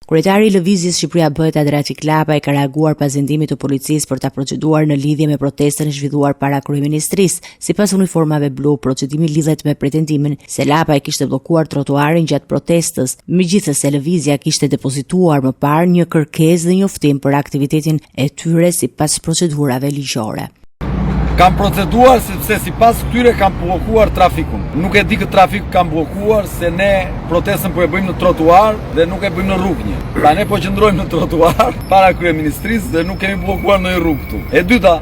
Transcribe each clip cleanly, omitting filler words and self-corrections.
Kryetari i Lëvizjes Shqipëria Bëhet Adrati Klapaj ka reaguar pas vendimit të policisë për ta proceduar në lidhje me protestën e zhvilluar para kryeministrisë. Sipas uniformave blu, procedimi lidhet me pretendimin se Lapaj kishte bllokuar trotuarin gjatë protestës, megjithëse Lëvizja kishte depozituar më parë një kërkesë dhe njoftim për aktivitetin e tyre sipas procedurave ligjore. Kam proceduar sepse sipas këtyre kam bllokuar trafikun. Nuk e di këtë trafik kam bllokuar se ne protestën po e bëjmë në trotuar dhe nuk e bëjmë në rrugë një. Pra ne po qëndrojmë në trotuar para kryeministrisë dhe nuk kemi bllokuar në rrugë këtu. E dyta,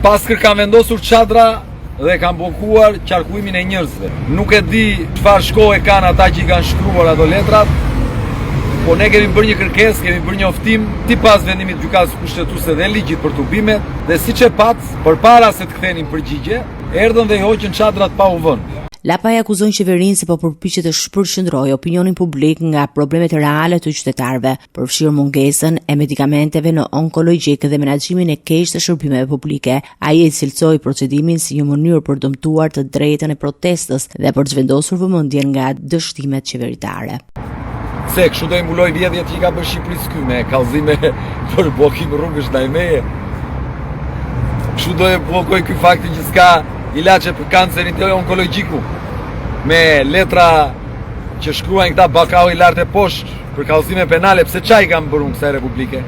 paskër kam vendosur çadra dhe kam bllokuar qarkullimin e njerëzve. Nuk e di çfarë shkollë kanë ata që i kanë shkruar ato letrat. Po ne kemi bërë një kërkesë, kemi bërë një oftim sipas vendimit të gjykatës kushtetuese dhe ligjit për tubimet dhe siç e pat, përpara se të kthenin përgjigje, erdhën dhe i hoqën çadrat pa u vënë. Lapaj akuzon qeverinë se po përpiqet të përqendrojë opinionin publik nga problemet reale të qytetarëve, përfshirë mungesën e medikamenteve në onkologjik dhe menaxhimin e keq të shërbimeve publike. Ai e cilësoi procedimin si një mënyrë për dëmtuar të drejtën e protestës dhe për të zvendosur vëmendjen nga dështimet qeveritare. Se kështu do i mbuloj vjedhjet që i ka bërë Shqipërisë ky me kallëzime për bllokim rrugësh ndaj meje. Kështu do e bllokoj ky faktin që s'ka ilaçe për kancerin të onkologjiku. Me letra që shkruajnë këta bakau i lartë e poshtë për kallëzime penale, pse çaj kanë bërë kësaj republike?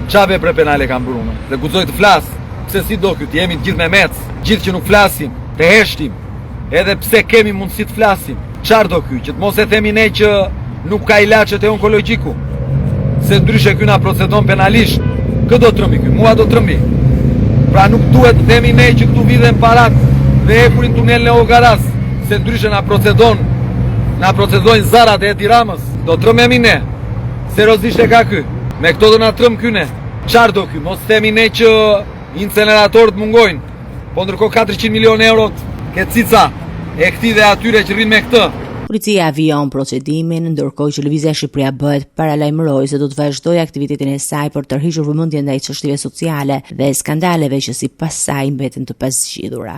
Çfarë vepre penale kanë bërë unë? Dhe guxoj të flas. Pse si do këtë jemi të gjithë me mec, gjithë që nuk flasim, të heshtim. Edhe pse kemi mundësi të flasim. Çfarë do ky? Që të mos e themi ne që nuk ka ilaçet e onkologjiku, se ndryshe ky na procedon penalisht. Kë do trëmbi ky? Mua do trëmbi. Pra nuk duhet të themi ne që këtu vidhen parat dhe epurin tunelin e Ogaras, se ndryshe na procedojnë zarat e Edi Ramës. Do trëmemi ne. Seriozisht e ka ky. Me këto do na trëm ky ne. Çfarë do ky? Mos themi ne që inceneratorët mungojnë. Po ndërkohë 400 milionë euro ke cica e këtij dhe atyre që rrin me këtë. Policia avion procedimin, ndërkohë që Lëvizja Shqipëria Bëhet paralajmëroi se do të vazhdojë aktivitetin e saj për të rrhiqur vëmendjen ndaj çështjeve sociale dhe skandaleve që sipas saj mbeten të pazgjidhura.